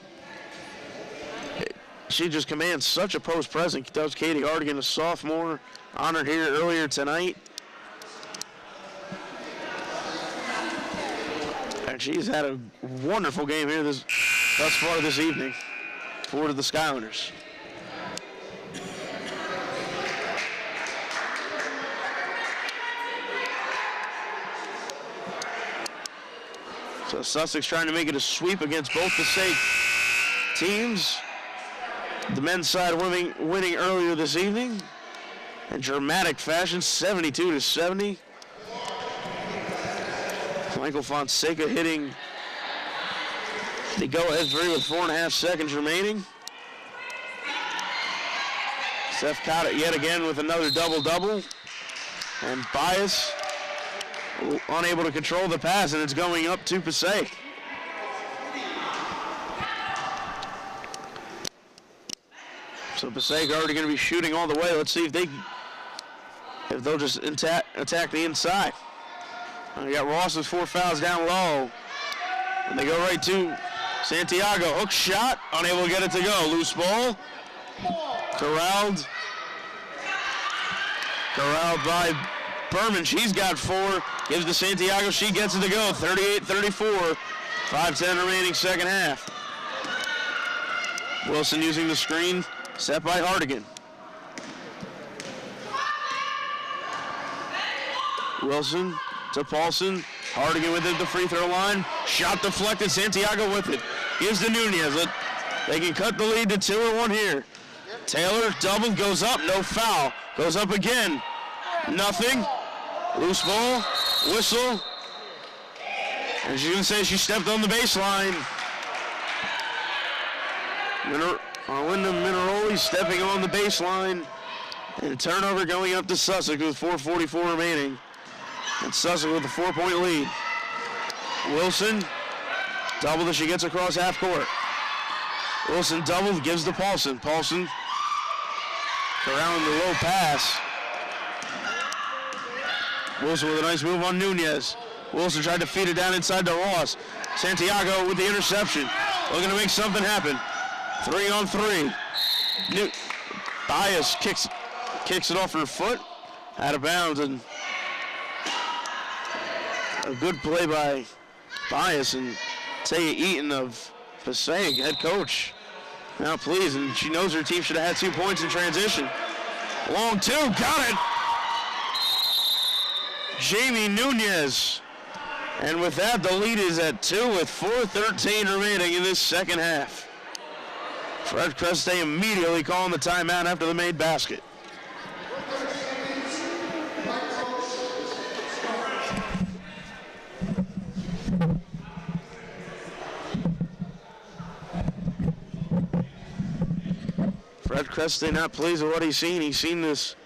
she just commands such a post presence. Does Katie Hartigan, a sophomore, honored here earlier tonight. And she's had a wonderful game here thus far this evening for the Skylanders. So Sussex trying to make it a sweep against both Passaic teams. The men's side winning earlier this evening in dramatic fashion, 72-70. Michael Fonseca hitting the go-ahead three with 4.5 seconds remaining. Seth caught it yet again with another double-double. And Bias unable to control the pass, and it's going up to Passaic. So Passaic already going to be shooting all the way. Let's see if they'll just attack the inside. We got Ross with 4 fouls down low. And they go right to Santiago. Hook shot, unable to get it to go. Loose ball. Corralled by Berman. She's got 4. Gives to Santiago. She gets it to go. 38-34. 5:10 remaining second half. Wilson using the screen. Set by Hartigan. Wilson to Paulson. Hartigan with it at the free throw line. Shot deflected. Santiago with it. Gives to Nunez. They can cut the lead to 2 or 1 here. Taylor double, goes up, no foul. Goes up again. Nothing. Loose ball. Whistle. And she's going to say she stepped on the baseline. Arlinda Mineroli stepping on the baseline. And a turnover going up to Sussex with 4:44 remaining. And Sussex with a 4-point lead. Wilson, double as she gets across half court. Wilson double, gives to Paulson. Paulson around the low pass. Wilson with a nice move on Nunez. Wilson tried to feed it down inside to Ross. Santiago with the interception. Looking to make something happen. 3-on-3. Bias kicks it off her foot. Out of bounds, and a good play by Bias, and Taya Eaton of Passaic, head coach, now pleased, and she knows her team should have had 2 points in transition. Long two, got it! Jamie Nunez. And with that, the lead is at 2 with 4:13 remaining in this second half. Fred Creste immediately calling the timeout after the made basket. Fred Creste not pleased with what he's seen. He's seen this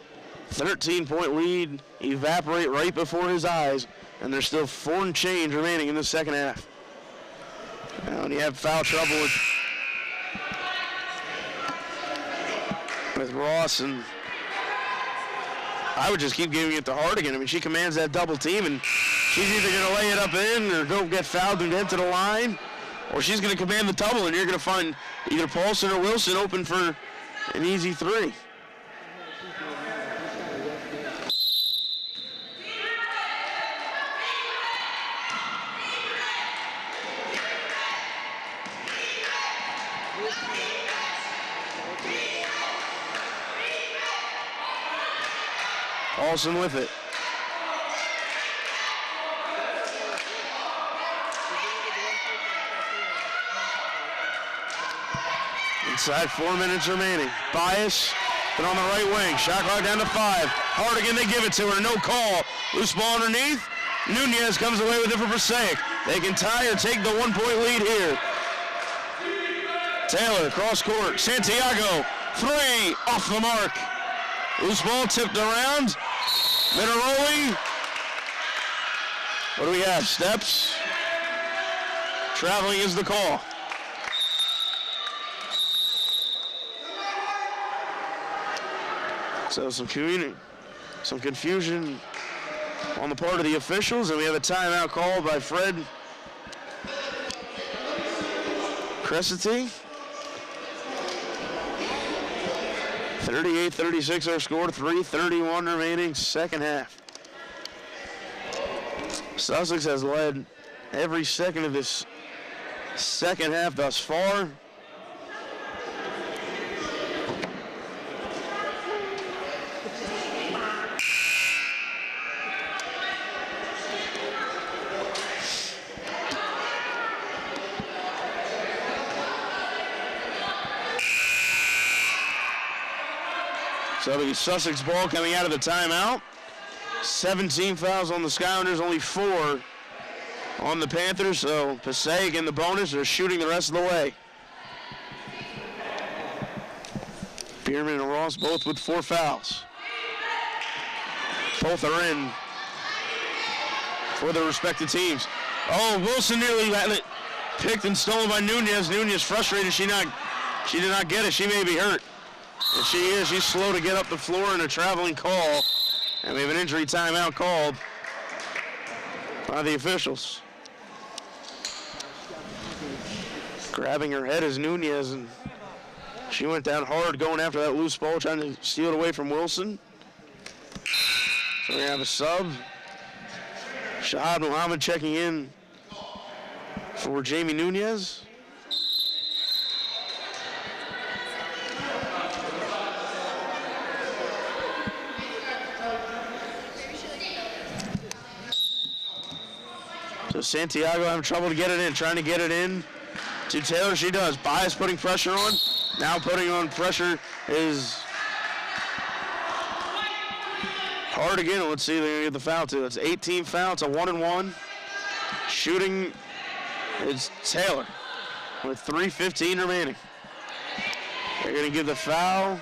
13-point lead evaporate right before his eyes, and there's still 4 and change remaining in the second half. Now, when you have foul trouble with Ross, and I would just keep giving it to Hartigan. I mean, she commands that double team, and she's either going to lay it up in or go get fouled and get to the line, or she's going to command the double, and you're going to find either Paulson or Wilson open for an easy 3. Paulson with it. Inside 4 minutes remaining. Bias, but on the right wing. Shot clock down to 5. Hartigan, they give it to her. No call. Loose ball underneath. Nunez comes away with it for Passaic. They can tie or take the 1-point lead here. Taylor, cross court. Santiago, 3, off the mark. Loose ball tipped around. Mineroli. What do we have? Steps. Traveling is the call. So some confusion on the part of the officials, and we have a timeout called by Fred Creste. 38-36 our score, 3:31 remaining, second half. Sussex has led every second of this second half thus far. So it'll be Sussex ball coming out of the timeout. 17 fouls on the Skylanders, only 4 on the Panthers. So Passaic in the bonus are shooting the rest of the way. Bierman and Ross both with 4 fouls. Both are in for their respective teams. Oh, Wilson nearly had it picked and stolen by Nunez. Nunez frustrated. She did not get it. She may be hurt. And she is. She's slow to get up the floor in a traveling call. And we have an injury timeout called by the officials. Grabbing her head is Nunez, and she went down hard going after that loose ball, trying to steal it away from Wilson. So we have a sub. Shahad Muhammad checking in for Jamie Nunez. So Santiago having trouble to get it in, trying to get it in to Taylor. She does. Bias putting pressure on. Now putting on pressure is Hartigan. Let's see if they're going to get the foul too. That's 18 foul. It's a 1-and-1. Shooting is Taylor with 3:15 remaining. They're going to give the foul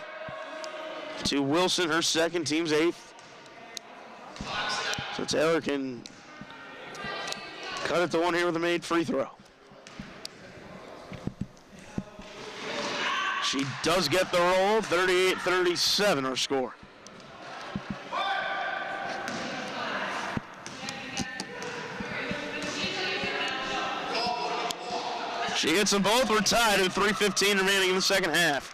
to Wilson, her second, team's 8th. So Taylor can cut it to one here with a made free throw. She does get the roll, 38-37 our score. She hits them both. We're tied with 3:15 remaining in the second half.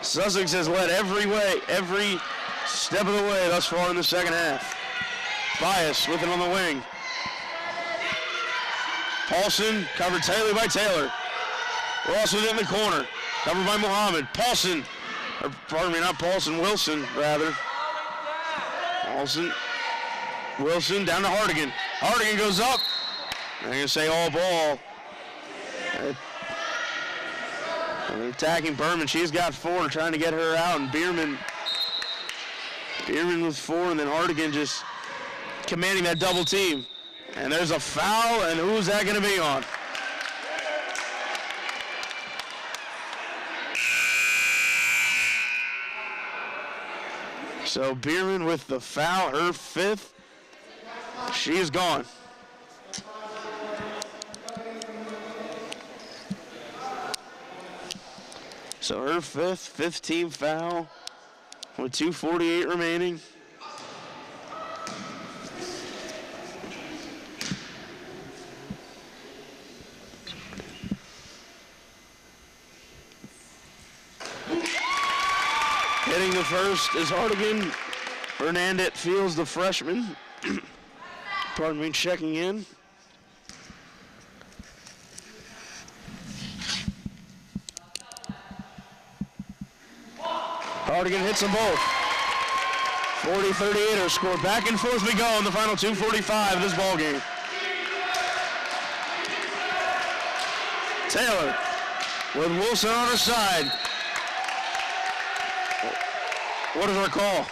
Sussex has led every step of the way thus far in the second half. Bias with it on the wing. Paulson covered tightly by Taylor. Ross with it in the corner. Covered by Muhammad. Paulson, or pardon me, not Paulson, Wilson, rather. Paulson, Wilson down to Hartigan. Hartigan goes up. I'm going to say all ball. Attacking Berman. She's got 4, trying to get her out, and Bierman with 4, and then Hartigan just commanding that double team. And there's a foul, and who's that going to be on? So Bierman with the foul, her 5th. She is gone. So her 5th team foul with 2:48 remaining. Hitting the first is Hartigan. Hernandez Fields, the freshman. Pardon me, checking in. Hartigan hits them both. 40-38 our score. Back and forth we go in the final 2:45 of this ball game. Taylor with Wilson on her side. What is our call?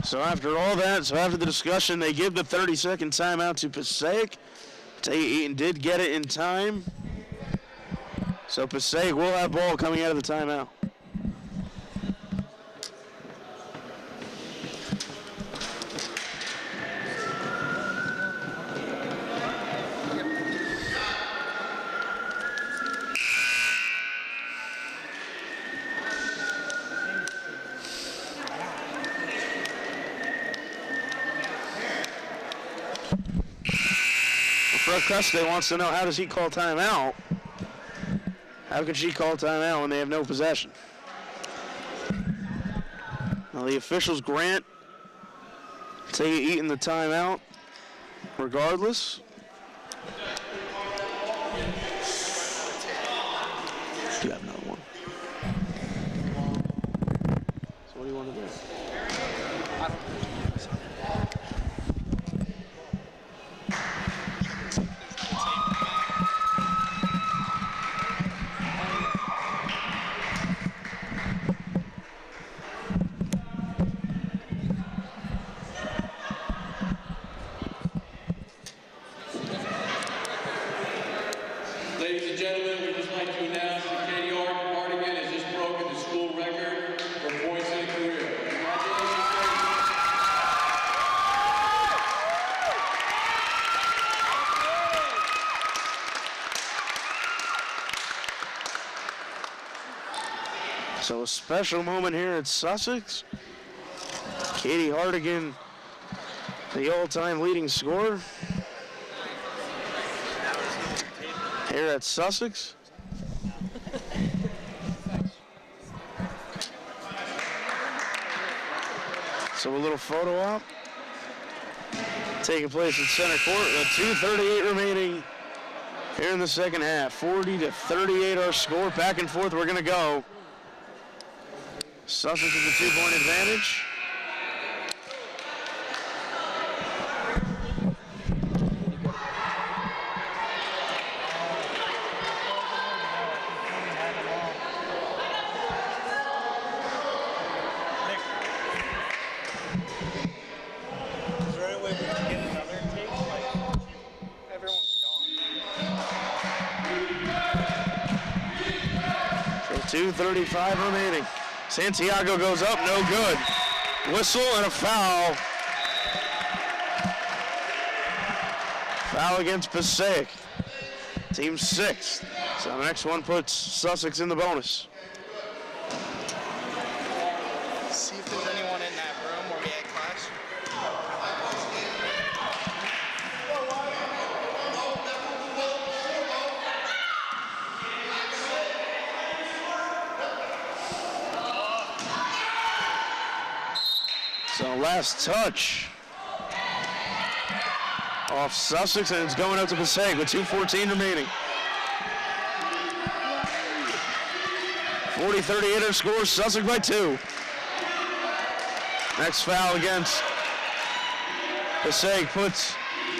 So after all that, after the discussion, they give the 30-second timeout to Passaic. Eaton did get it in time. So Passaic will have ball coming out of the timeout. Fred Custer wants to know, how does he call timeout? How can she call timeout when they have no possession? Now the officials grant Eaton the timeout regardless. You have another one. So what do you want to do? Ladies and gentlemen, we'd just like to announce that Katie Hartigan has just broken the school record for points in a career. Congratulations, Katie. So a special moment here at Sussex. Katie Hartigan, the all-time leading scorer here at Sussex. So a little photo op taking place in center court with 2:38 remaining here in the second half. 40-38 our score. Back and forth we're going to go. Sussex with a 2-point advantage. 2:35 remaining. Santiago goes up, no good. Whistle and a foul. Foul against Passaic. Team 6th. So the next one puts Sussex in the bonus. See if there's anyone in that room where we had class. So last touch off Sussex, and it's going out to Passaic with 2:14 remaining. 40-38 our score, Sussex by 2. Next foul against Passaic puts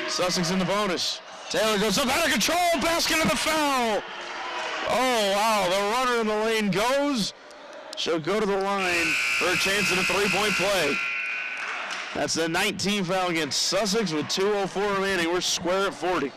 Sussex in the bonus. Taylor goes up out of control, basket of the foul. Oh, wow, the runner in the lane goes. She'll go to the line for a chance at a three-point play. That's the 19th foul against Sussex with 2:04 remaining. We're square at 40.